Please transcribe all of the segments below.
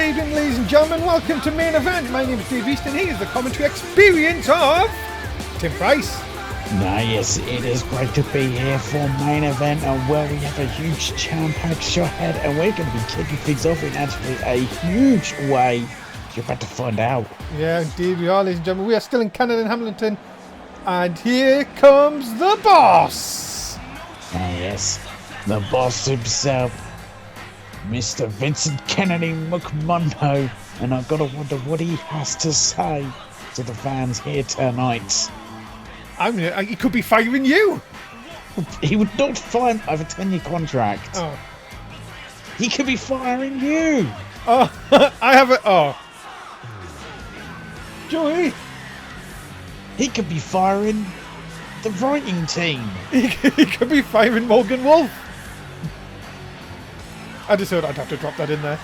evening, ladies and gentlemen. Welcome to Main Event. My name is Dave Easton. He is the commentary experience of Tim Price. Yes, it is great to be here for Main Event, and well, we have a huge jam-packed show ahead, and we're going to be kicking things off in actually a huge way. You're about to find out. Yeah, indeed we are, ladies and gentlemen. We are still in Canada and Hamilton, and here comes the boss. Yes, the boss himself, Mr. Vincent Kennedy McMundo, and I've got to wonder what he has to say to the fans here tonight. He could be firing you. He would not fire. I have a 10-year contract. Oh. He could be firing you. Oh, I have a... Oh. Joey. He could be firing the writing team. He could be firing Morgan Wolf. I just thought I'd have to drop that in there.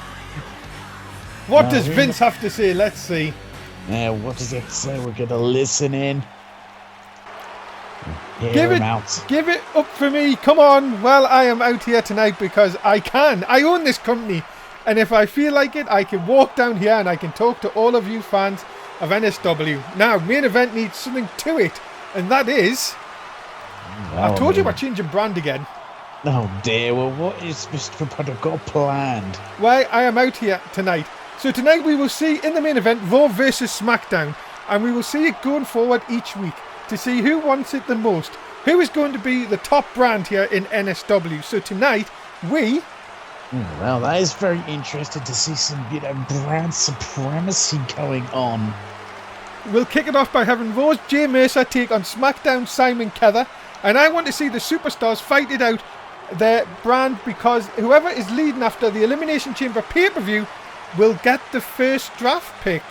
What does Vince have to say? Let's see. Yeah, what does it say? We're going to listen in. Give it up for me. Come on. Well, I am out here tonight because I can. I own this company. And if I feel like it, I can walk down here and I can talk to all of you fans of NSW. Now, Main Event needs something to it. And that is... I told you about changing brand again. Oh dear, well what is Mr. Potter got planned? Well, I am out here tonight. So tonight we will see in the main event Raw versus SmackDown. And we will see it going forward each week to see who wants it the most. Who is going to be the top brand here in NSW. So tonight we... Well, that is very interesting to see some, brand supremacy going on. We'll kick it off by having Raw's Jay Mercer take on SmackDown Simon Keller. And I want to see the superstars fight it out their brand, because whoever is leading after the Elimination Chamber pay-per-view will get the first draft pick.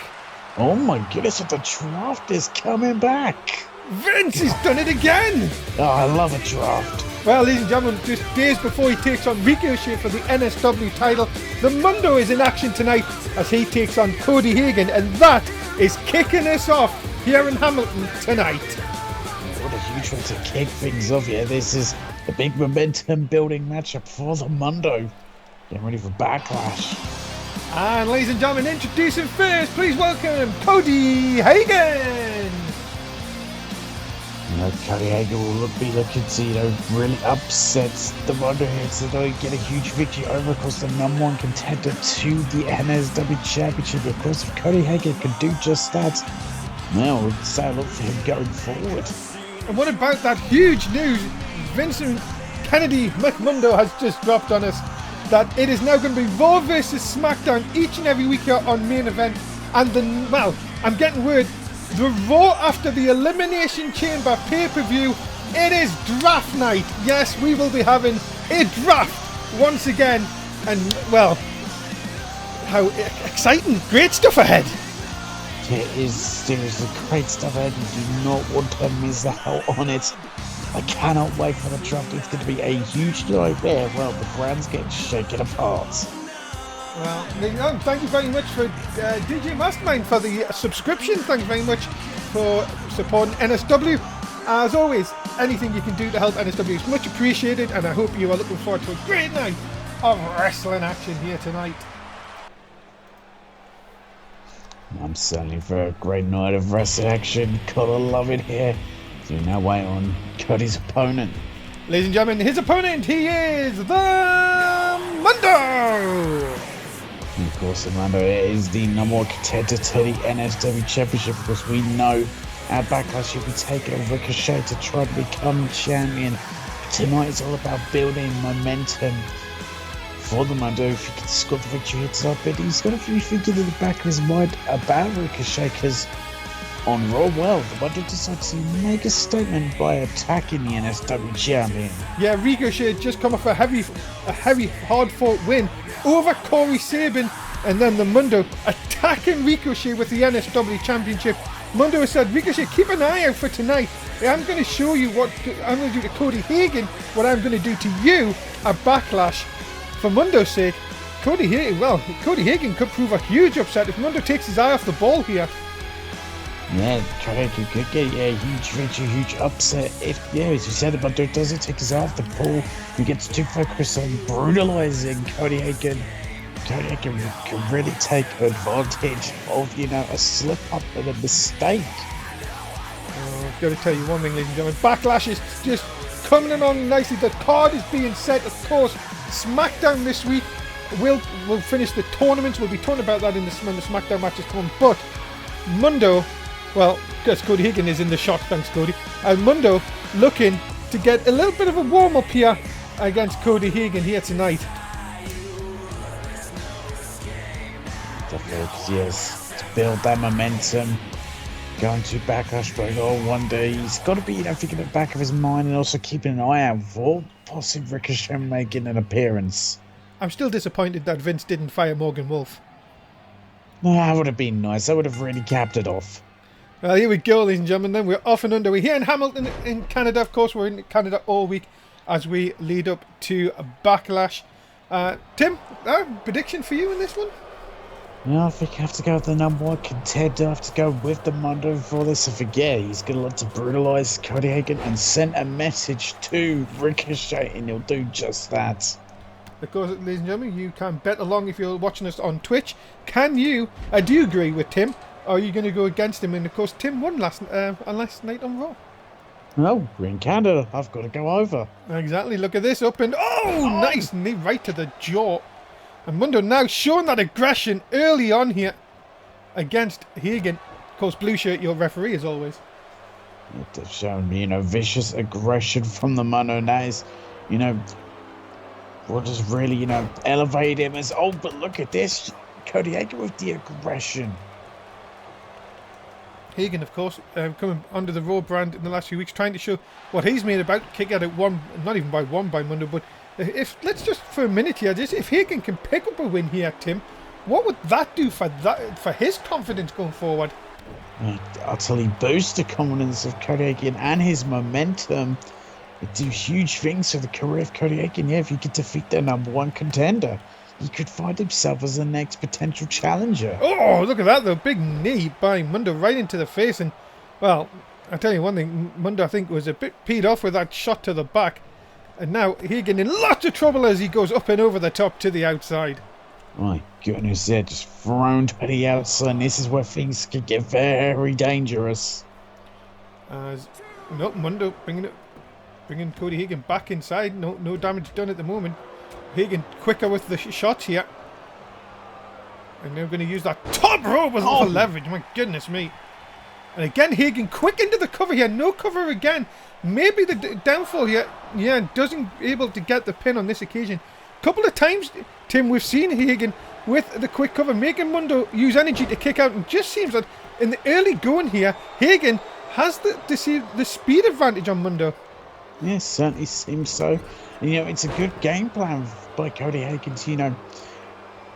Oh my goodness, the draft is coming back. Vince has done it again. Oh, I love a draft. Well, ladies and gentlemen, just days before he takes on Ricochet for the NSW title, the Mundo is in action tonight as he takes on Cody Hagan, and that is kicking us off here in Hamilton tonight. What a huge way to kick things off here. This is a big momentum building matchup for the Mundo. Getting ready for Backlash. And ladies and gentlemen, introducing first, please welcome Cody Hagan. Cody Hagan will be looking to, really upset the Mundo here to get a huge victory over, of course, the #1 contender to the NSW Championship. Of course, if Cody Hagan can do just that, now we'll say a lot for him going forward. And what about that huge news Vincent Kennedy McMundo has just dropped on us, that it is now going to be Raw versus SmackDown each and every week here on Main Event. And I'm getting word, the Raw after the Elimination Chamber pay-per-view, it is draft night. Yes, we will be having a draft once again. And, well, how exciting. Great stuff ahead. There is seriously great stuff ahead. You do not want to miss out on it. I cannot wait for the draft. It's going to be a huge night there. Well, the brand's getting shaken apart. Well, thank you very much for DJ Mastermind for the subscription. Thank you very much for supporting NSW. As always, anything you can do to help NSW is much appreciated, and I hope you are looking forward to a great night of wrestling action here tonight. I'm certainly for a great night of wrestling action. Gotta love it here. So now wait on Cody's opponent. Ladies and gentlemen, his opponent, he is the Mundo! And of course, the Mundo is the #1 contender to the NSW Championship. Of course, we know at Backlash he'll be taking on Ricochet to try to become champion. Tonight is all about building momentum for the Mundo. If he can score the victory here tonight, but he's got a few things in the back of his mind about Ricochet, because on Raw, the Mundo decided to make a statement by attacking the NSW champion. Yeah, Ricochet just come off a heavy, hard-fought win over Corey Sabin, and then the Mundo attacking Ricochet with the NSW championship. Mundo has said, Ricochet, keep an eye out for tonight. I'm going to show you what I'm going to do to Cody Hagan, what I'm going to do to you at Backlash. For Mundo's sake, Cody Hagan could prove a huge upset if Mundo takes his eye off the ball here. Yeah, Cody could get a huge victory, huge upset if, as you said, Mundo doesn't take his eye off the ball. He gets too focused on brutalizing Cody Hagan. Cody can really take advantage of, a slip up and a mistake. I've got to tell you one thing, ladies and gentlemen. Backlash is just coming along nicely. The card is being set, of course. SmackDown this week. We'll finish the tournaments. We'll be talking about that when the SmackDown matches come. But Mundo, well, because Cody Hagan is in the shot, thanks Cody. And Mundo looking to get a little bit of a warm-up here against Cody Hagan here tonight. Yes, to build that momentum. Going to Backlash, but one day he's got to be, thinking in the back of his mind and also keeping an eye out for possibly Ricochet making an appearance. I'm still disappointed that Vince didn't fire Morgan Wolf. No, that would have been nice. That would have really capped it off. Well, here we go, ladies and gentlemen. Then we're off and under. We're here in Hamilton, in Canada. Of course, we're in Canada all week as we lead up to Backlash. Tim, prediction for you in this one? No, I think I have to go with the number one contender. I have to go with the Mundo for this. I think, he's going to look to brutalise Cody Hagan and send a message to Ricochet, and he'll do just that. Of course, ladies and gentlemen, you can bet along if you're watching us on Twitch. Can you, do you agree with Tim? Or are you going to go against him? And of course, Tim won last night on Raw. No, we're in Canada. I've got to go over. Exactly. Look at this. Up and nice knee right to the jaw. And Mundo now showing that aggression early on here against Hagan. Of course, blue shirt, your referee as always. They've shown, vicious aggression from the Mundo. That is, what has really, elevated him as, but look at this. Cody Hagan with the aggression. Hagan, of course, coming under the Raw brand in the last few weeks, trying to show what he's made about. Kick out at one, not even by Mundo, but let's just for a minute here, if Hagan can pick up a win here, Tim, what would that do for his confidence going forward? Utterly boost the confidence of Cody Hagan and his momentum. It do huge things for the career of Cody Hagan. If he could defeat the number one contender, he could find himself as the next potential challenger. Oh, look at that though, big knee by Mundo right into the face. And well, I'll tell you one thing, Mundo I think was a bit peed off with that shot to the back. And now Hagan in lots of trouble as he goes up and over the top to the outside. My goodness, they're just thrown to the outside. And this is where things could get very dangerous. Mundo bringing Cody Hagan back inside. No damage done at the moment. Hagan quicker with the shots here. And they're going to use that top rope as for leverage. My goodness me. And again, Hagan quick into the cover here. No cover again. Maybe the downfall here, doesn't able to get the pin on this occasion. Couple of times, Tim, we've seen Hagan with the quick cover, making Mundo use energy to kick out. And just seems that in the early going here, Hagan has the speed advantage on Mundo. Yes, certainly seems so. And, it's a good game plan by Cody Hagan to,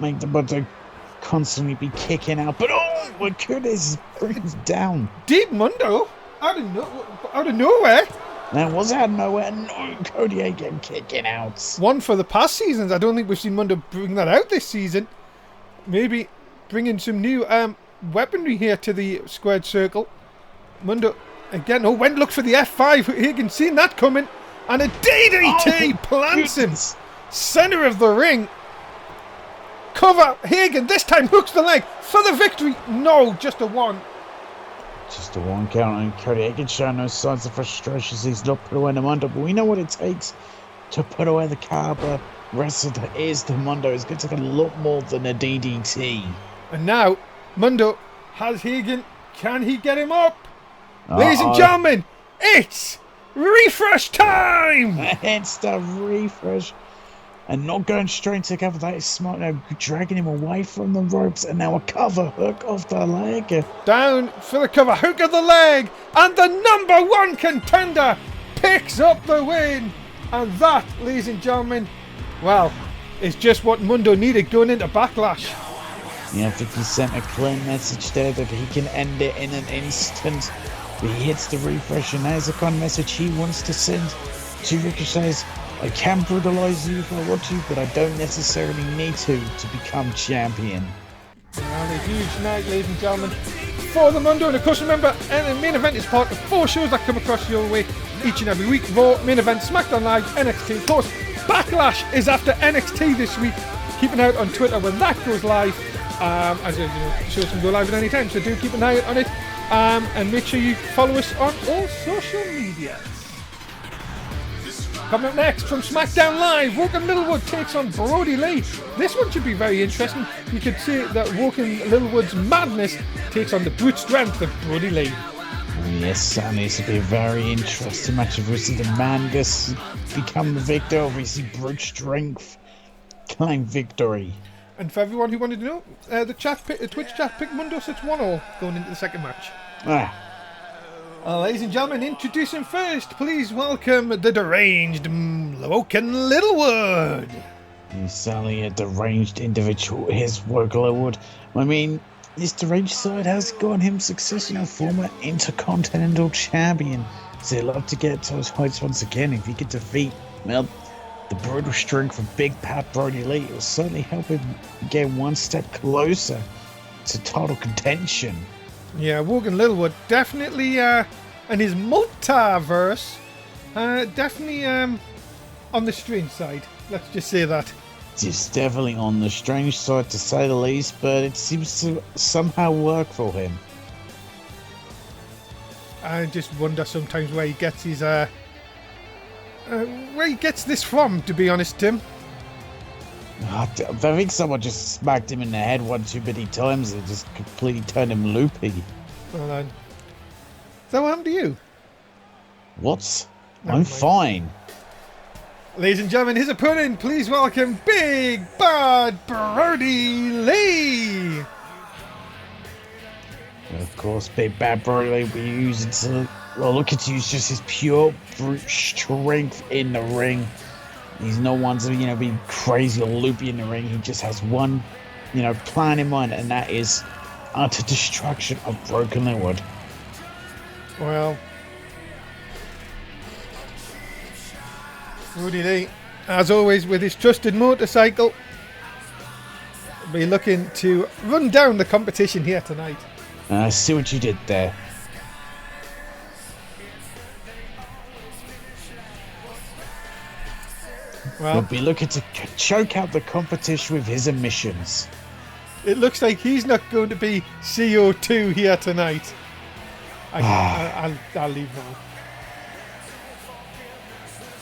make the Mundo constantly be kicking out. But my goodness, brings down. Deep Mundo out of nowhere. That was out of nowhere. No, Cody Hagan kicking out. One for the past seasons. I don't think we've seen Mundo bring that out this season. Maybe bringing some new weaponry here to the squared circle. Mundo again. Went look for the F5. Hagan seen that coming. And a DDT plants him. Center of the ring. Cover. Hagan this time hooks the leg for the victory. No, just a one. Just a one count, and Cody Hagan showing no signs of frustration as he's not put away the Mundo, but we know what it takes to put away the caliber wrestler that is the Mundo. It's going to take a lot more than a DDT. And now, Mundo has Hagan. Can he get him up? Ladies and gentlemen, it's refresh time! It's the refresh. And not going straight to cover. That is smart. Now dragging him away from the ropes. And now a cover hook off the leg. Down for the cover hook of the leg. And the number one contender picks up the win. And that, ladies and gentlemen, well, is just what Mundo needed going into Backlash. I think he sent a clear message there that he can end it in an instant. He hits the refresh, and there's the kind of message he wants to send to Ricochet. I can brutalise you if I want to, but I don't necessarily need to become champion. And a huge night, ladies and gentlemen, for the Mundo. And of course, remember, the main event is part of 4 shows that come across your way each and every week. Raw, main event, SmackDown Live, NXT. Of course, Backlash is after NXT this week. keep an eye out on Twitter when that goes live. As you know, shows can go live at any time, so do keep an eye out on it. And make sure you follow us on all social media. Coming up next from SmackDown Live, Woken Littlewood takes on Brodie Lee. This one should be very interesting. You could say that Woken Littlewood's madness takes on the brute strength of Brodie Lee. Yes, certainly this will be a very interesting match. If we see the man gets become the victor, or we see brute strength claim victory. And for everyone who wanted to know, the Twitch chat picked Mundo 6-1-0 going into the second match. Ladies and gentlemen, introducing first, please welcome the deranged Woken Littlewood. He's certainly a deranged individual. Here's Woken Littlewood. I mean, this deranged side has gotten him success, former Intercontinental Champion. So he'd love to get to those heights once again. If he could defeat, the brutal strength of Big Pat Brodie Lee, it will certainly help him get one step closer to title contention. Yeah, Woken Littlewood definitely, and his multiverse, definitely on the strange side. Let's just say that. It's definitely on the strange side to say the least, but it seems to somehow work for him. I just wonder sometimes where he gets his, where he gets this from, to be honest, Tim. I think someone just smacked him in the head one too many times and just completely turned him loopy. Well then. So what happened to you? What? I'm fine. Ladies and gentlemen, his opponent, please welcome Big Bad Brodie Lee. Of course, Big Bad Brodie Lee will be using look at use just his pure brute strength in the ring. He's no one to, be crazy or loopy in the ring. He just has one, plan in mind, and that is utter destruction of Woken Littlewood. Well, Brodie Lee, as always, with his trusted motorcycle, will be looking to run down the competition here tonight. I see what you did there. Well, he'll be looking to choke out the competition with his emissions. It looks like he's not going to be CO2 here tonight. I'll leave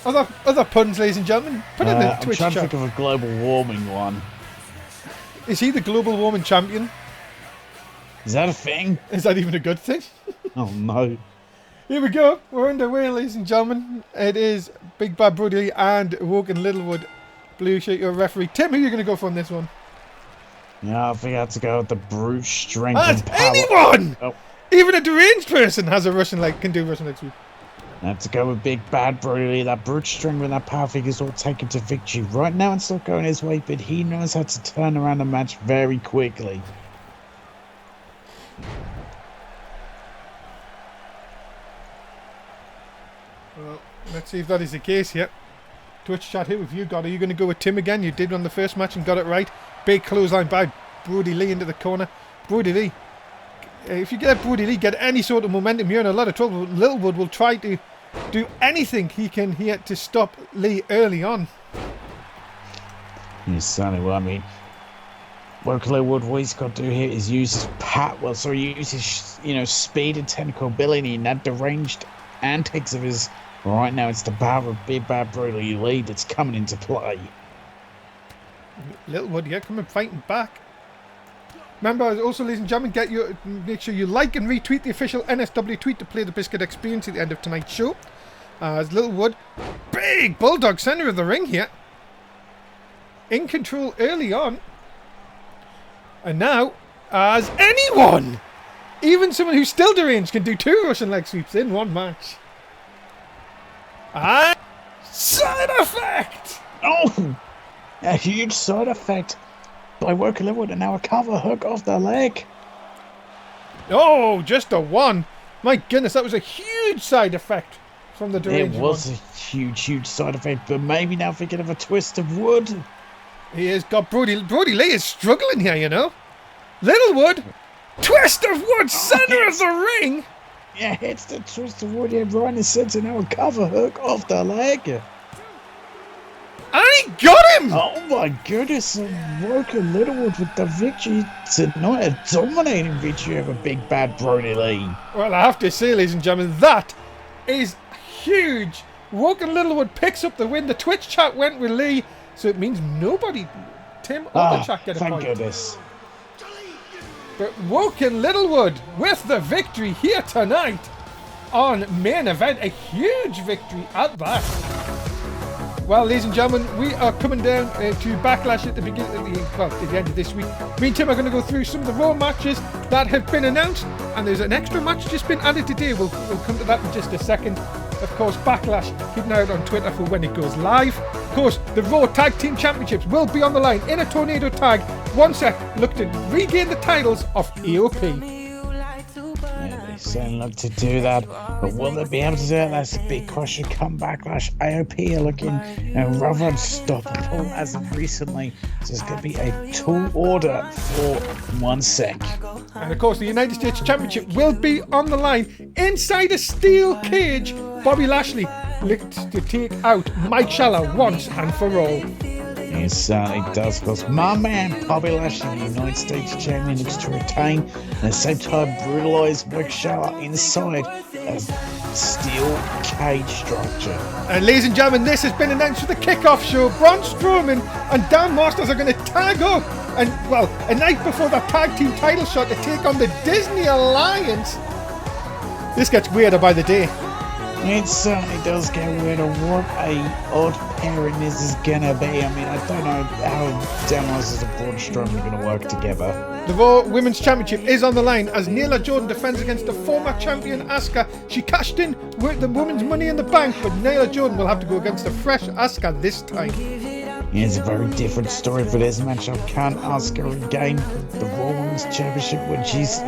now. Other puns, ladies and gentlemen. Put in the Twitch chat. I'm trying to think of a global warming one. Is he the global warming champion? Is that a thing? Is that even a good thing? Oh no. Here we go. We're underway, ladies and gentlemen. It is Big Bad Brodie Lee and Woken Littlewood. Blue shirt, your referee. Tim, who are you going to go for on this one? Yeah, I think I had to go with the brute strength and power. Anyone! Oh. Even a deranged person has a can do Russian leg sweep. I had to go with Big Bad Brodie Lee. That brute strength and that power figure is all taken to victory. Right now it's not going his way, but he knows how to turn around the match very quickly. Well, let's see if that is the case here. Twitch chat here with you, God. Are you going to go with Tim again? You did on the first match and got it right. Big clothesline by Brodie Lee into the corner. Brodie Lee. If you get Brodie Lee, get any sort of momentum, you're in a lot of trouble. Littlewood will try to do anything he can here to stop Lee early on. Yes, certainly will. I mean, Woken Littlewood, what he's got to do here is use his use his, speed and technical ability and that deranged antics of his. Right now, it's the power of Big Bad Brodie Lee that's coming into play. Littlewood, yeah, coming fighting back. Remember, also, ladies and gentlemen, make sure you like and retweet the official NSW tweet to play the Biscuit Experience at the end of tonight's show. As Littlewood, big bulldog center of the ring here, in control early on, and now, as anyone, even someone who's still deranged can do 2 Russian leg sweeps in one match. And side effect! Oh! A huge side effect by Woken Littlewood, and now a cover hook off the leg. Oh, just a 1. My goodness, that was a huge side effect from the deranged one. It was a huge side effect, but maybe now thinking of a twist of wood. He has got Brodie Lee is struggling here, Littlewood, twist of wood, center of the ring. Yeah, hits the twist of wood here, right in the center, now a cover hook off the leg. And He got him! Oh my goodness, Woken Littlewood with the victory tonight, a dominating victory over big bad Brodie Lee. Well, I have to say, ladies and gentlemen, that is huge. Woken Littlewood picks up the win. The Twitch chat went with Lee, so it means nobody, Tim or the chat, get a point. Thank goodness. But Woken Littlewood with the victory here tonight on main event. A huge victory at that. Well, ladies and gentlemen, we are coming down to Backlash at the beginning of at the end of this week. Me and Tim are going to go through some of the Raw matches that have been announced, and there's an extra match just been added today. We'll come to that in just a second. Of course, Backlash, keep an eye out on Twitter for when it goes live. Of course, the Raw Tag Team Championships will be on the line in a tornado tag. One set look to regain the titles of EOP. Certainly look to do that, but will they be able to do it? That's a big question. Come Backlash, AOP are looking rather unstoppable as of recently. So it's going to be a tall order for 1 sec. And of course, the United States Championship will be on the line inside a steel cage. Bobby Lashley looked to take out Mike Schaller once and for all. It certainly does, because my man Bobby Lashley, the United States Champion, looks to retain and at the same time brutalise Mike Schaller inside a steel cage structure. And ladies and gentlemen, this has been announced for the kickoff show. Braun Strowman and Dan Masters are going to tag up, and well, a night before that tag team title shot to take on the Disney Alliance. This gets weirder by the day. It certainly does get weirder. What a odd pairing this is gonna be. I mean, I don't know how Dan Masters and Braun Strowman are gonna work together. The Raw Women's Championship is on the line as Nyla Jordan defends against the former champion Asuka. She cashed in with the women's Money in the Bank, but Nyla Jordan will have to go against a fresh Asuka this time. It's a very different story for this matchup. Can Asuka regain the Raw Women's Championship when she's,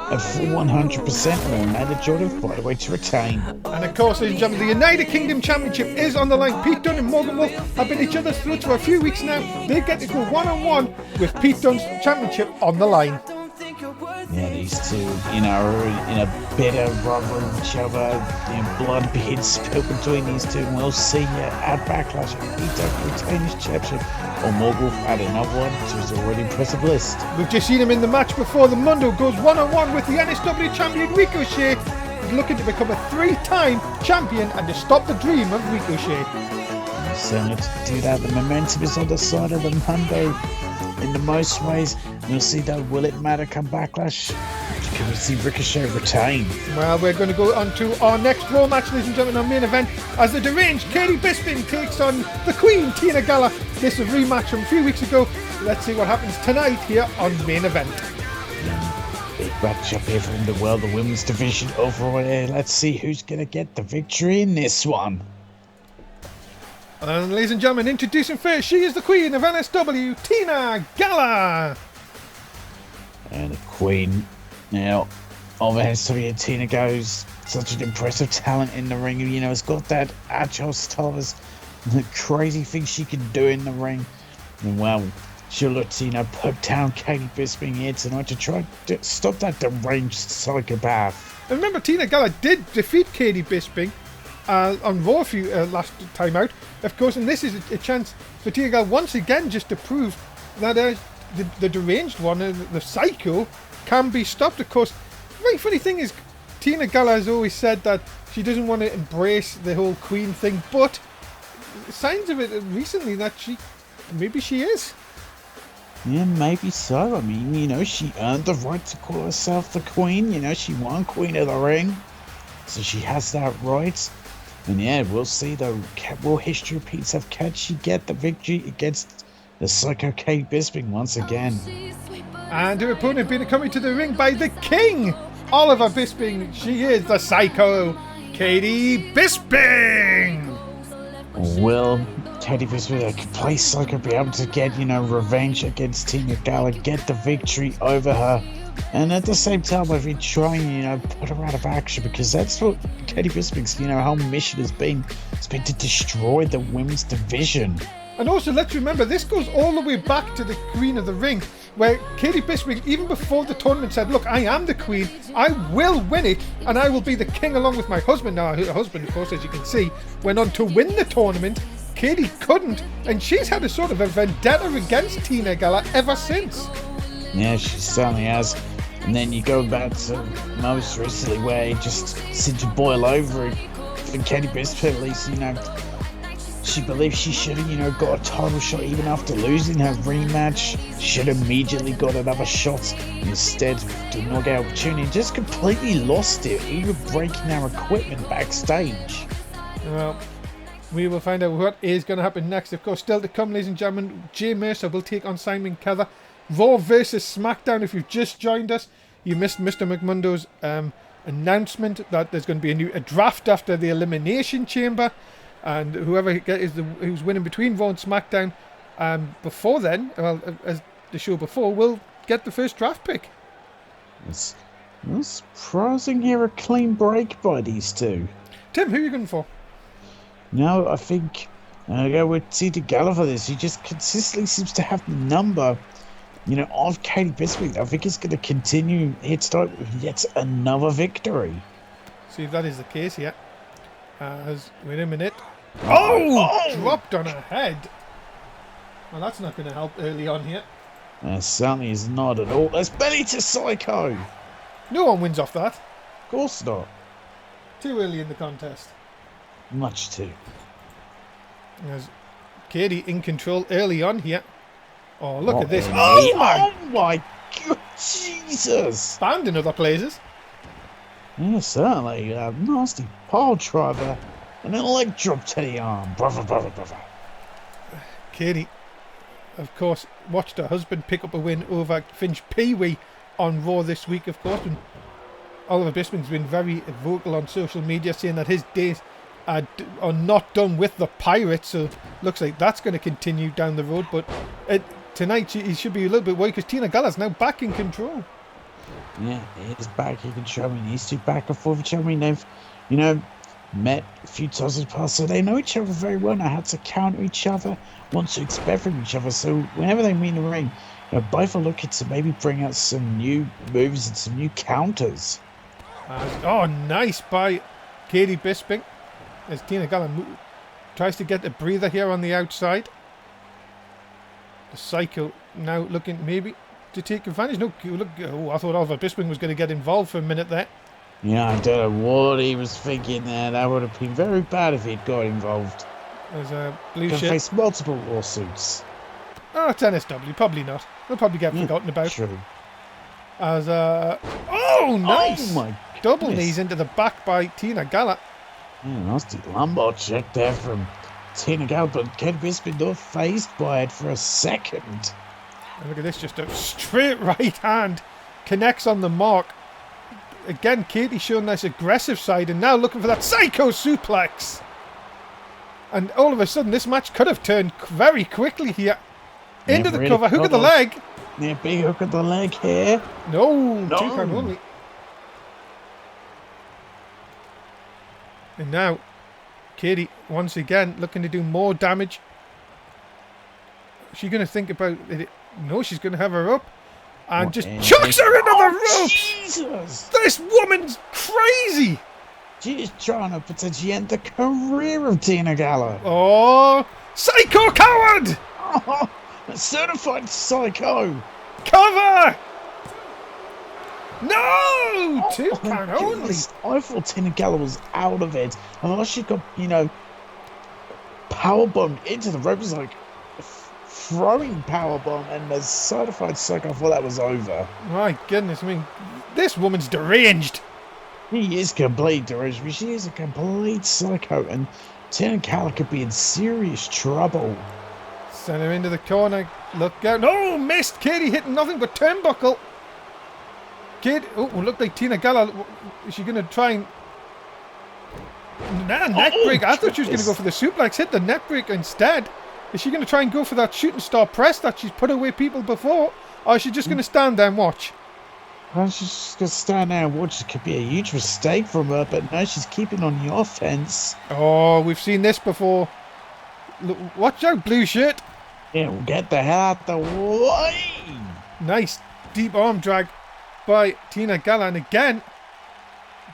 a full 100% on Nyla Jordan fight away to retain? And of course, ladies and gentlemen, the United Kingdom Championship is on the line. Pete Dunne and Morgan Wolf have been each other's throats for a few weeks now. They get to go one-on-one with Pete Dunne's championship on the line. Yeah, these two, are in a bit of rivalry with each other. Blood being spilled between these two. And we'll see at Backlash if Pete Dunne retain his championship or Morgan Wolf add another one to his already impressive list. We've just seen him in the match before. The Mundo goes one-on-one with the NSW champion Ricochet. He's looking to become a 3-time champion and to stop the dream of Ricochet. Certainly to do that, the momentum is on the side of the Mundo in the most ways. You'll see that will it matter come Backlash? Can we see Ricochet retain? Well, we're going to go on to our next Raw match, ladies and gentlemen, our main event, as the deranged Katy Bisping takes on the Queen, Tina Gala. This is a rematch from a few weeks ago. Let's see what happens tonight here on main event. Big match up here from the world, the women's division overall here. Let's see who's going to get the victory in this one. And ladies and gentlemen, introducing first, she is the Queen of NSW, Tina Gala. And the Queen now of NSW, Tina goes. Such an impressive talent in the ring. It's got that agile style, the crazy things she can do in the ring. And well, she'll look to, put down Katy Bisping here tonight to try to stop that deranged psychopath. And remember, Tina Gala did defeat Katy Bisping on Raw last time out, of course, and this is a chance for Tina Gala once again just to prove that the deranged one, the psycho, can be stopped. Of course, the very funny thing is, Tina Gala has always said that she doesn't want to embrace the whole Queen thing, but signs of it recently that maybe she is. Yeah, maybe so. I mean, she earned the right to call herself the Queen. She won Queen of the Ring, so she has that right. And yeah, we'll see though. Will history repeats? Can she get the victory against the psycho Katy Bisping once again? And her opponent being coming to the ring by the King, Oliver Bisping. She is the psycho Katy Bisping. Will Katy Bisping, a complete psycho, be able to get revenge against Tina Gala, get the victory over her? And at the same time, I've been trying, put her out of action, because that's what Katy Bisping's, whole mission has been. It's been to destroy the women's division. And also, let's remember, this goes all the way back to the Queen of the Ring, where Katy Bisping, even before the tournament, said, look, I am the Queen, I will win it, and I will be the King along with my husband. Now, her husband, of course, as you can see, went on to win the tournament, Katy couldn't, and she's had a sort of a vendetta against Tina Gala ever since. Yeah, she certainly has. And then you go back to most recently where it just seemed to boil over for Katy Bisping, at least, she believed she should have, got a title shot even after losing her rematch. She should have immediately got another shot. Instead, did not get an opportunity and just completely lost it, even breaking our equipment backstage. Well, we will find out what is going to happen next. Of course, still to come, ladies and gentlemen, Jay Mercer will take on Simon Keller. Raw versus SmackDown. If you've just joined us, you missed Mr. McMundo's announcement that there's going to be a draft after the Elimination Chamber. And whoever who's winning between Raw and SmackDown before then, well, as the show before, will get the first draft pick. It's surprising here a clean break by these two. Tim, who are you going for? No, I think I go with Tina Gala for this. He just consistently seems to have the number, of Katy Bisping. I think he's going to continue here tonight with yet another victory. See if that is the case, yeah. Wait a minute. Oh! Dropped on her head. Well, that's not going to help early on here. Certainly is not at all. There's belly to Psycho. No one wins off that. Of course not. Too early in the contest. Much too. There's Katy in control early on here. Oh, look at this. Oh my God, Jesus. Found in other places. Yeah, certainly. Nasty pile driver. And then a leg drop to the arm. Brother. Katy, of course, watched her husband pick up a win over Finch Pee-wee on Raw this week, of course. And Oliver Bisping's been very vocal on social media saying that his days are not done with the Pirates. So looks like that's going to continue down the road. But tonight he should be a little bit worried because Tina Gala's now back in control. Yeah, he is back in control. These two back and forth each other. They've, met a few times in the past, so they know each other very well. Know how to counter each other, want to expect from each other. So whenever they meet in the ring, both are looking to maybe bring out some new moves and some new counters. Nice by Katy Bisping as Tina Gala tries to get a breather here on the outside. The Psycho now looking maybe to take advantage. No, look! I thought Oliver Bisping was going to get involved for a minute there. Yeah, I don't know what he was thinking there. That would have been very bad if he'd got involved. There's a blue Could shirt. face multiple lawsuits. Oh, it's NSW. Probably not. They'll probably get forgotten about. True. As nice! Oh my Double goodness. knees into the back by Tina Gala. Yeah, nasty lumbar check there from Tina Gala, but Katy Bisping not phased by it for a second. And look at this, just a straight right hand connects on the mark. Again, Katy showing this aggressive side and now looking for that Psycho suplex. And all of a sudden, this match could have turned very quickly here. Into the cover, hook of the leg. Yeah, big hook of the leg here. No. 2 count only. And now, Katy, once again, looking to do more damage. She's going to think about it. No, she's going to have her up. And just chucks her into the ropes! Jesus! This woman's crazy! She's trying to potentially end the career of Tina Gala. Oh, Psycho coward! Oh, a certified psycho. Cover! No! 2 count only. I thought Tina Gala was out of it. Unless she got, powerbombed into the ropes like throwing powerbomb, and the certified psycho, I thought that was over. My goodness, this woman's deranged. He is complete deranged, but she is a complete psycho, and Tina Gala could be in serious trouble. Send her into the corner. Look out. No, missed. Katy hitting nothing but turnbuckle. Katy, looked like Tina Gala. Is she going to try and... neck break. I thought she was going to go for the suplex. Hit the neck break instead. Is she going to try and go for that shooting star press that she's put away people before? Or is she just going to stand there and watch? Well, she's just going to stand there and watch. It could be a huge mistake from her, but no, she's keeping on the offense. Oh, we've seen this before. Look, watch out, blue shirt. Yeah, we'll get the hell out the way. Nice deep arm drag by Tina Gala. And again,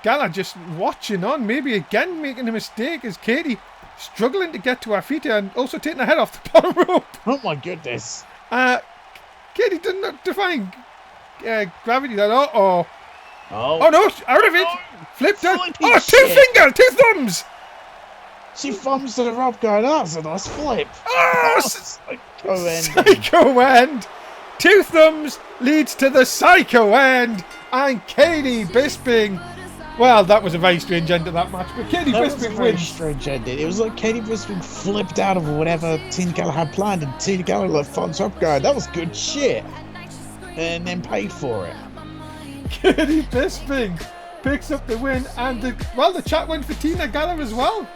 Gala just watching on. Maybe again making a mistake as Katy struggling to get to her feet and also taking her head off the bottom rope. Oh my goodness. Katy didn't define gravity then. Uh-oh. Oh. Oh no, out of it. Flipped out. Flippy Oh, shit. two thumbs. She thumbs to the rope going, oh, that's a nice flip. Oh, Psycho end. psycho end. Two thumbs leads to the psycho end. And Katy Bisping. Well, that was a very strange end to that match, but Katy That was a Bisping very wins. strange ending. It was like Katy Bisping flipped out of whatever Tina Gala had planned, and Tina Gala like thumbs up going, that was good shit. And then paid for it. Katy Bisping picks up the win, and the chat went for Tina Gala as well.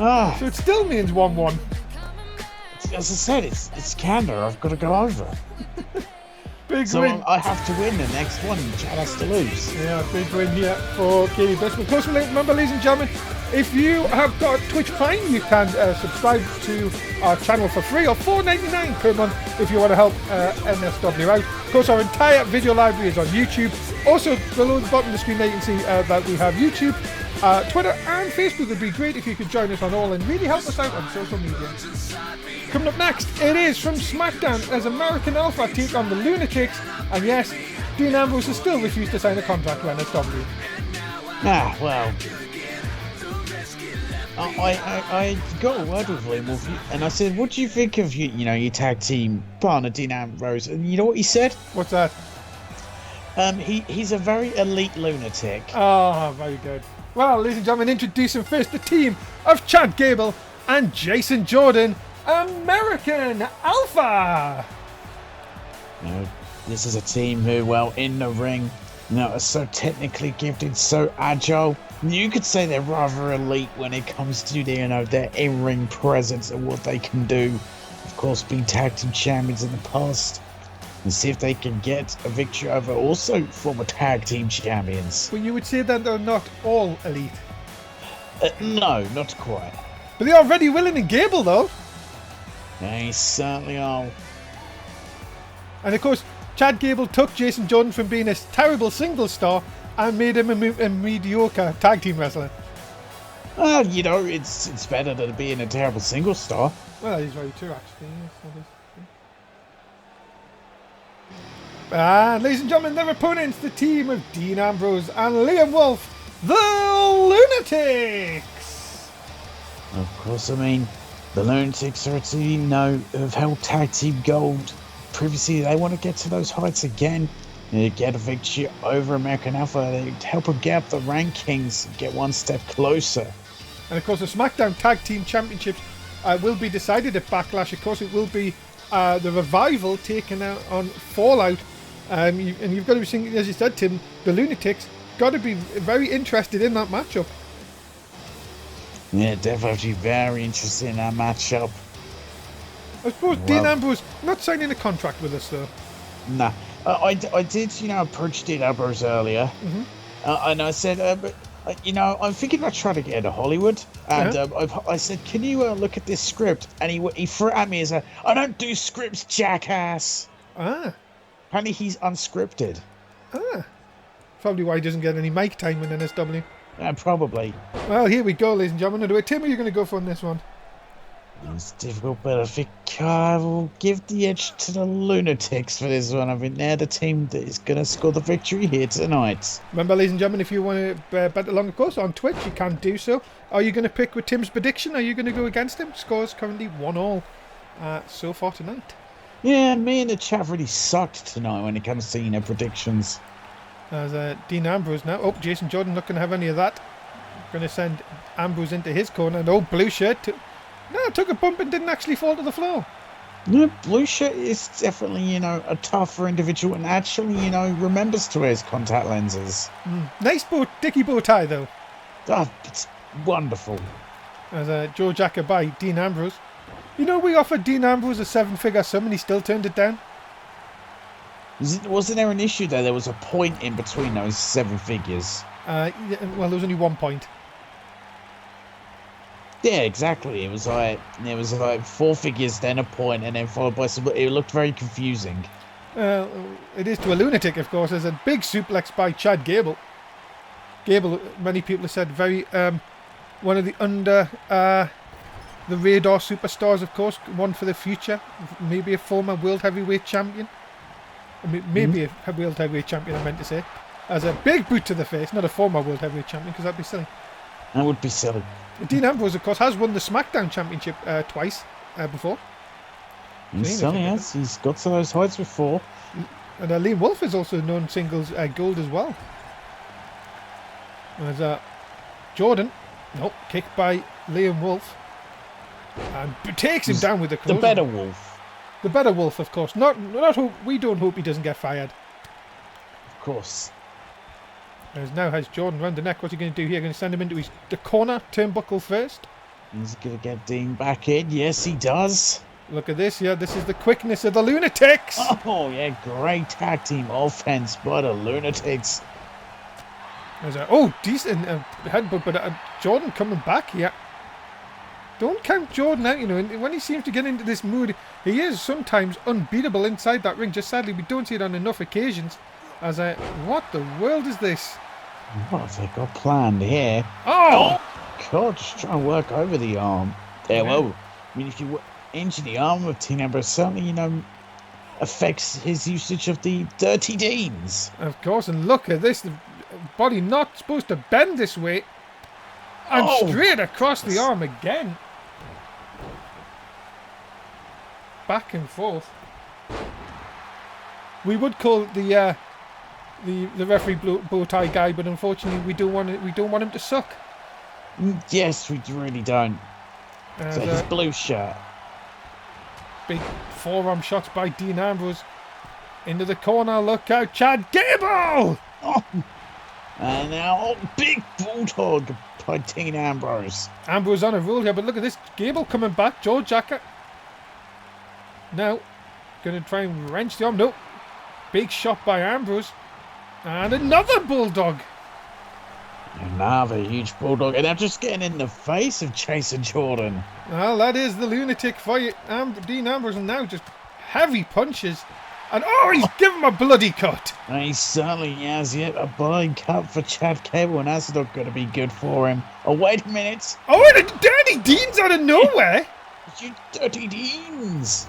Ah, So it still means 1-1. as I said, it's Canada. I've got to go over. Big So win. I have to win the next one, and Chad has to lose. Yeah, big win here for Katy Bisping. Of course, remember, ladies and gentlemen, if you have got Twitch Prime, you can subscribe to our channel for free, or $4.99 per month if you want to help NSW out. Of course, our entire video library is on YouTube. Also, below the bottom of the screen there, you can see that we have YouTube, Twitter, and Facebook. It would be great if you could join us on all and really help us out on social media. Coming up next, it is from SmackDown as American Alpha take on the Loonatics, and yes, Dean Ambrose has still refused to sign a contract with NSW. Ah, well. I got a word with him, and I said, what do you think of your tag team partner, Dean Ambrose? And you know what he said? What's that? He's a very elite lunatic. Oh, very good. Well, ladies and gentlemen, introducing first the team of Chad Gable and Jason Jordan, American Alpha. This is a team who, well, in the ring, are so technically gifted, so agile. You could say they're rather elite when it comes to their in-ring presence and what they can do. Of course, being tag team champions in the past, and see if they can get a victory over also former tag team champions. But you would say that they're not all elite. No, not quite. But they are Ready, Willing, and Gable, though. They certainly are. And of course, Chad Gable took Jason Jordan from being a terrible single star and made him a mediocre tag team wrestler. Well, it's better than being a terrible single star. Well, that is very true, actually. Yes, that is true. And ladies and gentlemen, their opponents, the team of Dean Ambrose and Liam Wolf, the Loonatics. Of course, the Loonatics are a team have held tag team gold. Previously, they want to get to those heights again. They get a victory over American Alpha. They help them get up the rankings, get one step closer. And of course, the SmackDown Tag Team Championships will be decided at Backlash. Of course, it will be the Revival taken out on Fallout. And you've got to be thinking, as you said, Tim, the Loonatics got to be very interested in that matchup. Yeah, definitely very interested in that matchup. I suppose Dean Ambrose not signing a contract with us, though. Nah. I did, approach Dean Ambrose earlier. Mm-hmm. And I said, I'm thinking about trying to get into Hollywood. And I said, can you look at this script? And he threw at me as I don't do scripts, jackass. Ah. Apparently he's unscripted. Ah. Probably why he doesn't get any mic time in NSW. Probably. Well, here we go, ladies and gentlemen. Tim, are you going to go for on this one? It's difficult, but I think I will give the edge to the Loonatics for this one. I think they're the team that is going to score the victory here tonight. Remember, ladies and gentlemen, if you want to bet along, of course, on Twitch, you can do so. Are you going to pick with Tim's prediction? Are you going to go against him? Scores currently 1-1 so far tonight. Yeah, me and the chat really sucked tonight when it comes to, predictions. As Dean Ambrose now. Oh, Jason Jordan not going to have any of that. Going to send Ambrose into his corner. And blue shirt. Took a bump and didn't actually fall to the floor. No, blue shirt is definitely, a tougher individual and actually, remembers to wear his contact lenses. Nice dicky bow tie, though. Oh, it's wonderful. As Joe Jacker by Dean Ambrose. We offered Dean Ambrose a 7-figure sum and he still turned it down. Wasn't there an issue there? There was a point in between those 7 figures. Well, there was only 1 point. Yeah, exactly. It was like 4 figures, then a point, and then followed by some. It looked very confusing. It is to a lunatic, of course. There's a big suplex by Chad Gable. Gable, many people have said, very one of the the radar superstars, of course, one for the future. Maybe a former World Heavyweight Champion. I mean, maybe a World Heavyweight Champion, I meant to say. As a big boot to the face, not a former World Heavyweight Champion, because that'd be silly. That would be silly. Dean Ambrose, of course, has won the SmackDown Championship twice before. He certainly has. He's got to those heights before. And Liam Wolf is also known singles gold as well. As Jordan, kicked by Liam Wolf. And takes him down with the close. The better Wolf. The better Wolf, of course. We don't hope he doesn't get fired. Of course. As now has Jordan round the neck. What's he going to do here? Going to send him into the corner turnbuckle first. He's going to get Dean back in. Yes, he does. Look at this. Yeah, this is the quickness of the Loonatics. Oh, yeah. Great tag team offense by the Loonatics. Decent headbutt, but Jordan coming back here. Don't count Jordan out, when he seems to get into this mood, he is sometimes unbeatable inside that ring. Just sadly, we don't see it on enough occasions. What the world is this? What have they got planned here? Oh! God, just trying to work over the arm. Yeah, well, I mean, if you injure the arm of Dean Ambrose, certainly, affects his usage of the Dirty Deans. Of course, and look at this. The body not supposed to bend this way. And straight across the arm again. Back and forth. We would call the referee bow tie guy, but unfortunately we don't want him to suck. Yes, we really don't. So his blue shirt. Big forearm shots by Dean Ambrose into the corner. Look out, Chad Gable! Oh. And now big bulldog by Dean Ambrose. Ambrose on a roll here, but look at this. Gable coming back. Joe Jacket. Now, going to try and wrench the arm. Nope. Big shot by Ambrose. And another bulldog. Another huge bulldog. And they're just getting in the face of Chaser Jordan. Well, that is the lunatic for you. Dean Ambrose, and now just heavy punches. And he's given him a bloody cut. And he certainly has yet a bloody cut for Chad Cable, and that's not going to be good for him. Oh, wait a minute. Oh, and a Dirty Deans out of nowhere. You Dirty Deans.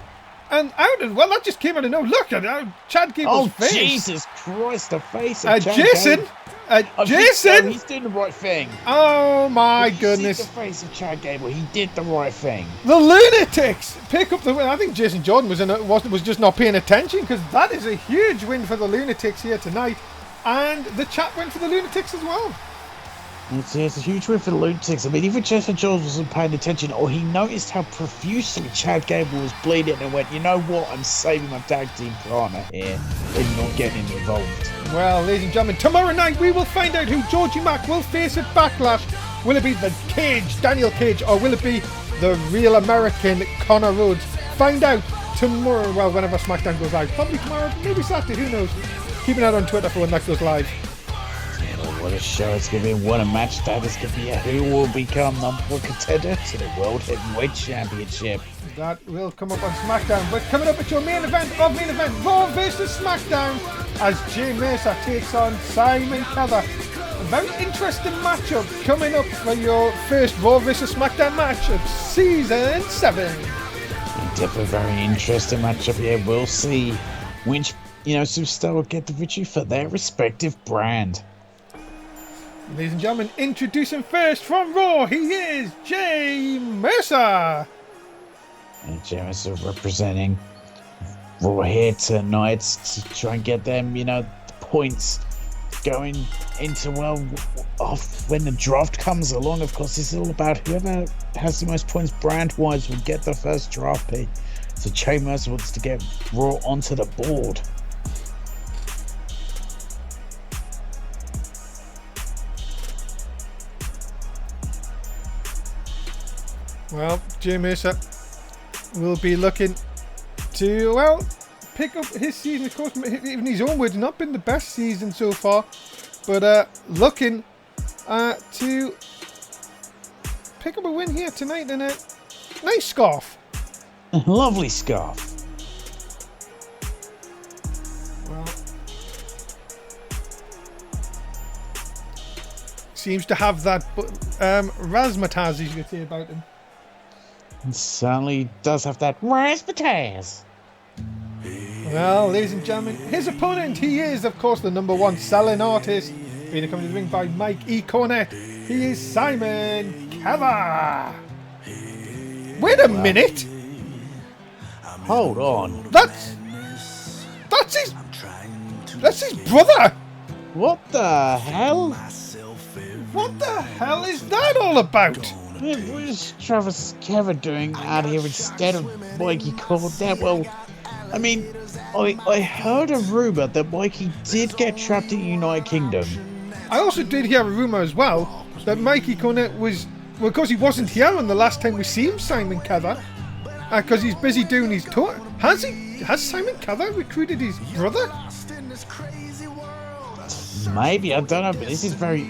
And that just came out of nowhere. Look at Chad Gable's face. Oh, Jesus Christ, the face of Chad Jason. Gable. Jason! He's doing the right thing. Oh my goodness. See the face of Chad Gable. He did the right thing. The Loonatics pick up the win. I think Jason Jordan was just not paying attention, because that is a huge win for the Loonatics here tonight. And the chat went for the Loonatics as well. It's a huge win for the Lunatics. I mean, even Jason Jones wasn't paying attention, or he noticed how profusely Chad Gable was bleeding and went, you know what, I'm saving my tag team partner here and not getting involved. Well, ladies and gentlemen, tomorrow night we will find out who Georgie Mack will face at Backlash. Will it be the Cage, Daniel Cage, or will it be the real American Connor Rhodes? Find out tomorrow, well, whenever SmackDown goes live. Probably tomorrow, maybe Saturday, who knows. Keep an eye on Twitter for when that goes live. What a show it's going to be, what a match that is going to be. Who will become number one contender to the World Heavyweight Championship? That will come up on SmackDown. But coming up at your main event, Raw vs SmackDown, as Jay Mercer takes on Simon Keller. A very interesting matchup coming up for your first Raw vs SmackDown match of Season 7. Definitely a very interesting matchup. Yeah, we'll see which, superstar will get the victory for their respective brand. Ladies and gentlemen, introducing first from Raw, he is Jay Mercer. And Jay Mercer representing Raw here tonight to try and get them, the points going into, off when the draft comes along. Of course, this is all about whoever has the most points brand-wise will get the first draft pick. So Jay Mercer wants to get Raw onto the board. Well, Jay Mercer will be looking to, pick up his season. Of course, even his own words, not been the best season so far, but looking to pick up a win here tonight in a nice scarf. Lovely scarf. Well, seems to have that razzmatazz, as you could say about him. Certainly does have that razzmatazz. Well, ladies and gentlemen, his opponent, he is, of course, the #1 selling artist, being accompanied to the ring by Mike E. Cornet. He is Simon Keller. Wait a minute! Hold on. That's his brother! What the hell? What the hell is that all about? What is Travis Keller doing out here instead of Mikey Cornet? Well, I mean, I heard a rumour that Mikey did get trapped in United Kingdom. I also did hear a rumour as well that Mikey Cornet was, well, because he wasn't here on the last time we see him, Simon Keller, because he's busy doing his tour. Has Simon Keller recruited his brother? Maybe, I don't know, but this is very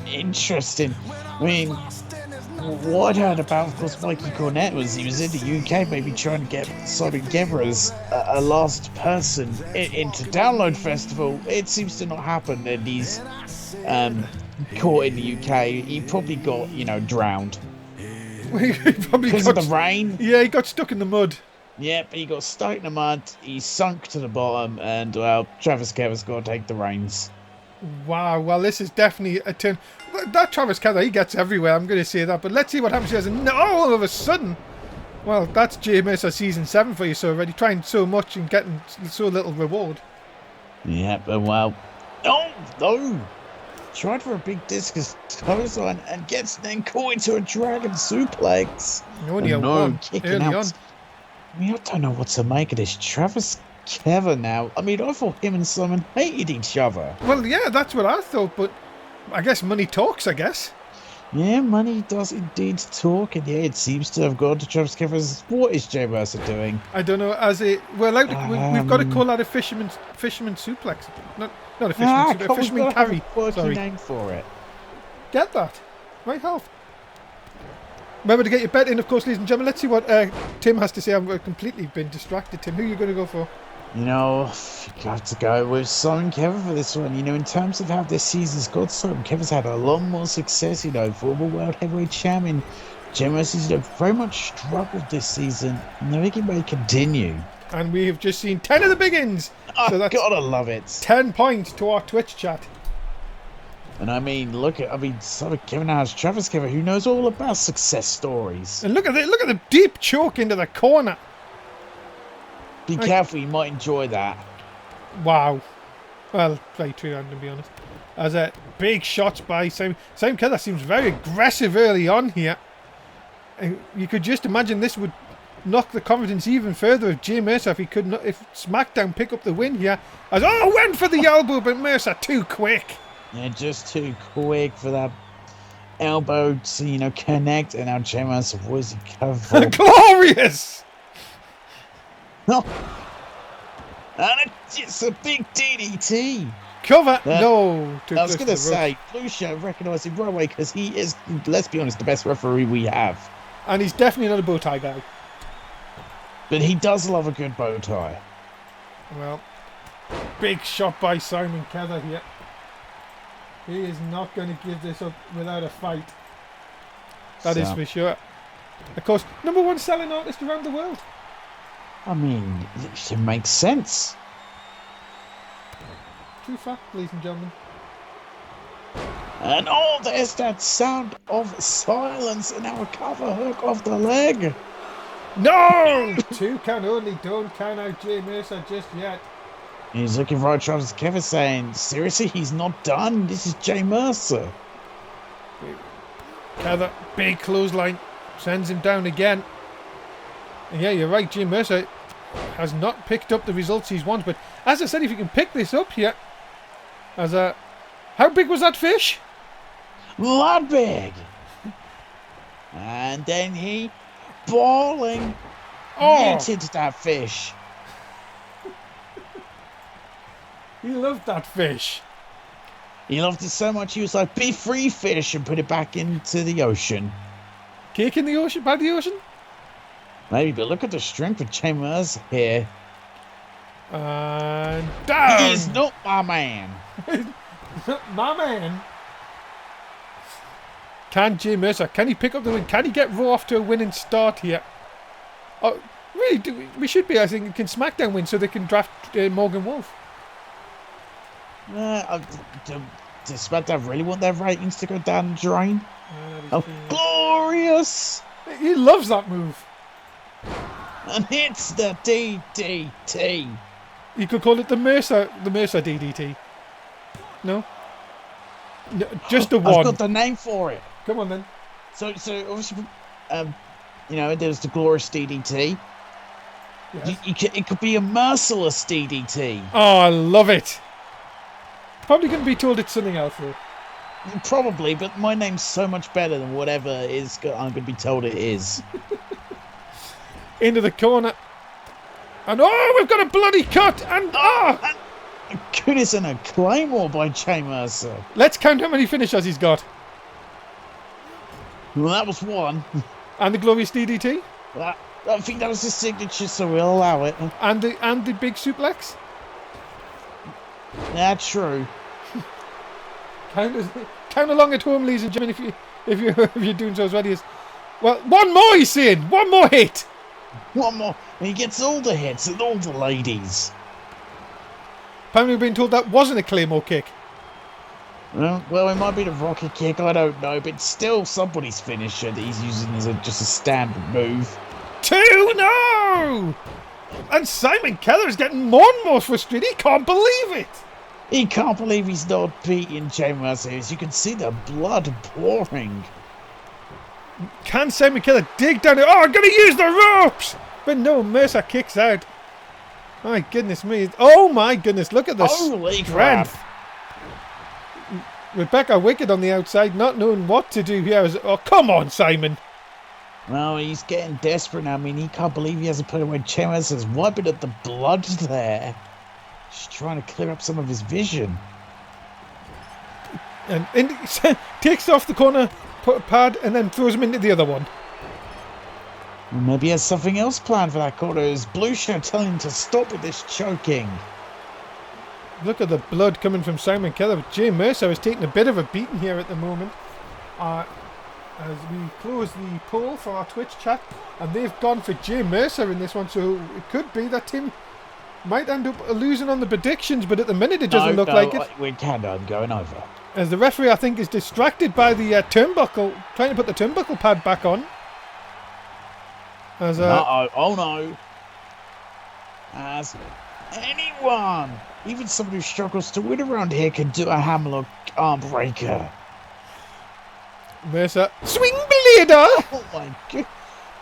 interesting. I mean, what I heard about, of course, Mikey Cornet was he was in the UK, maybe trying to get Simon Keller as a last person into Download Festival. It seems to not happen, and he's caught in the UK. He probably got, drowned. He probably because of the rain. Yeah, he got stuck in the mud. Yep, he got stuck in the mud, he sunk to the bottom, and, well, Travis Keller's got to take the reins. Wow, well, this is definitely a turn. That Travis Keller, he gets everywhere, I'm going to say that. But let's see what happens here. And all of a sudden, well, that's J Mercer Season 7 for you, so already trying so much and getting so little reward. Yep, well, no! Tried for a big discus clothesline and gets then caught into a dragon suplex. Only a one kicking out. On. I mean, I don't know what to make of this. Travis Keller now. I mean, I thought him and Simon hated each other. Well, yeah, that's what I thought, but I guess money talks, I guess. Yeah, money does indeed talk, and yeah, it seems to have gone to Travis Keller. What is Jay Mercer doing? I don't know. We've got to call that a fisherman suplex. Not a fisherman suplex, a fisherman carry. Sorry. Name for it. Get that. Right, Health. Remember to get your bet in, of course, ladies and gentlemen. Let's see what Tim has to say. I've completely been distracted. Tim, who are you going to go for? You have to go with Simon Keller for this one. In terms of how this season's gone, Simon Keller's had a lot more success, former World Heavyweight Champion. Jay Mercer's very much struggled this season, and I think he may continue. And we have just seen 10 of the big-ins. So that's gotta love it. 10 points to our Twitch chat. And Simon Keller now has Travis Keller, who knows all about success stories. And look at the deep choke into the corner. Be careful, you might enjoy that. Wow. Well, very true, to be honest. As a big shots by Simon Keller seems very aggressive early on here. And you could just imagine this would knock the confidence even further of Jay Mercer if SmackDown pick up the win here. Went for the elbow, but Mercer too quick. Yeah, just too quick for that elbow to, connect, and now Jay Mercer was covered. Glorious! No. And it's a big DDT. Cover. No. I was going to say, Blue Show recognised him right away because he is, let's be honest, the best referee we have. And he's definitely not a bow tie guy. But he does love a good bow tie. Well, big shot by Simon Keller here. He is not going to give this up without a fight. That is for sure. Of course, #1 selling artist around the world. I mean, it makes sense. True fact, ladies and gentlemen. And there's that sound of silence, and now a cover hook off the leg. No! 2 count only. Don't count out Jay Mercer just yet. He's looking right at Travis Keller saying, seriously, he's not done? This is Jay Mercer. Keller, big clothesline. Sends him down again. And yeah, you're right, Jay Mercer has not picked up the results he's wanted. But as I said, if you can pick this up here, how big was that fish? That big. And then he bawling into that fish. He loved that fish. He loved it so much he was like, be free, fish, and put it back into the ocean. Cake in the ocean? By the ocean? Maybe, but look at the strength of Jay Mercer here. And down! He is not my man. My man. Can Jay Mercer, can he pick up the win? Can he get Raw off to a winning start here? Oh, really, we should be, I think, can SmackDown win so they can draft Morgan Wolf. Does SmackDown really want their ratings to go down the drain? Oh, glorious! He loves that move. And it's the DDT. You could call it the Mercer DDT. No, just the one. I've got the name for it. Come on then. So obviously, there's the glorious DDT. Yes. It could be a merciless DDT. Oh, I love it. Probably going to be told it's something else though. Probably, but my name's so much better than whatever I'm going to be told it is. Into the corner. And we've got a bloody cut. And Goodness, and a claymore by Jay Mercer. Let's count how many finishers he's got. Well, that was one. And the glorious DDT. I think that was his signature, so we'll allow it. And the big suplex. That's true. Count along at home, ladies and gentlemen, if you're doing so as ready as. Well, one more he's saying. One more hit. One more. And he gets all the hits and all the ladies. Apparently we've been told that wasn't a Claymore kick. Well, it might be the rocket kick, I don't know, but still somebody's finisher that he's using as just a standard move. 2-0! And Simon Keller's getting more and more frustrated. He can't believe it. He can't believe he's not beating Jay Mercer. As you can see the blood pouring. Can Simon Keller dig down it? I'm going to use the ropes! But no, Mercer kicks out. My goodness me. Oh my goodness, look at this strength. Crap. Rebecca Wicked on the outside, not knowing what to do here. Oh, come on, Simon. Well, he's getting desperate now. I mean, he can't believe he hasn't put away Jay Mercer's wiping at the blood there. Just trying to clear up some of his vision. And takes off the corner pad and then throws him into the other one. Well, maybe he has something else planned for that corner. His blue shirt telling him to stop with this choking. Look at the blood coming from Simon Keller. Jay Mercer is taking a bit of a beating here at the moment. As we close the poll for our Twitch chat, and they've gone for Jay Mercer in this one, so it could be that Tim might end up losing on the predictions, but at the minute it doesn't look like it. We can. I'm going over. As the referee, I think, is distracted by the turnbuckle, trying to put the turnbuckle pad back on. As oh no! As anyone, even someone who struggles to win around here, can do a hammerlock arm breaker. Mercer, swing blader! Oh my god!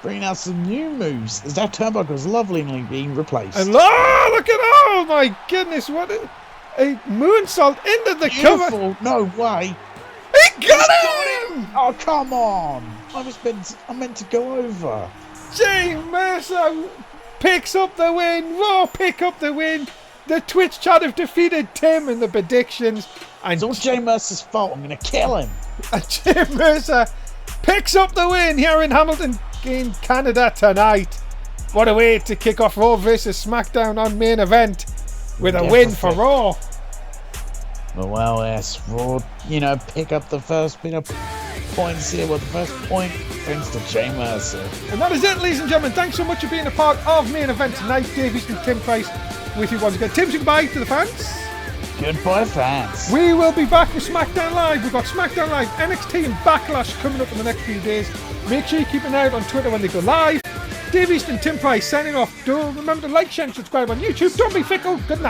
Bringing out some new moves as that turnbuckle is lovingly being replaced. And look at oh my goodness! What a moonsault into the cover! No way! He got him! Oh come on! I meant to go over. Jay Mercer picks up the win. Raw pick up the win. The Twitch chat have defeated Tim in the predictions. And it's all Jay Mercer's fault. I'm going to kill him. And Jay Mercer picks up the win here in Hamilton, in Canada tonight. What a way to kick off Raw versus SmackDown on main event with a win for Raw. Well, yes, Raw, pick up the first bit of points here. Well, the first point thanks to Jay Mercer. And that is it, ladies and gentlemen. Thanks so much for being a part of main event tonight. Easton Tim Price with you once again. Tim, say goodbye to the fans. Goodbye, fans. We will be back with SmackDown Live. We've got SmackDown Live, NXT and Backlash coming up in the next few days. Make sure you keep an eye out on Twitter when they go live. Easton Tim Price signing off. Don't remember to like, share and subscribe on YouTube. Don't be fickle. Good night.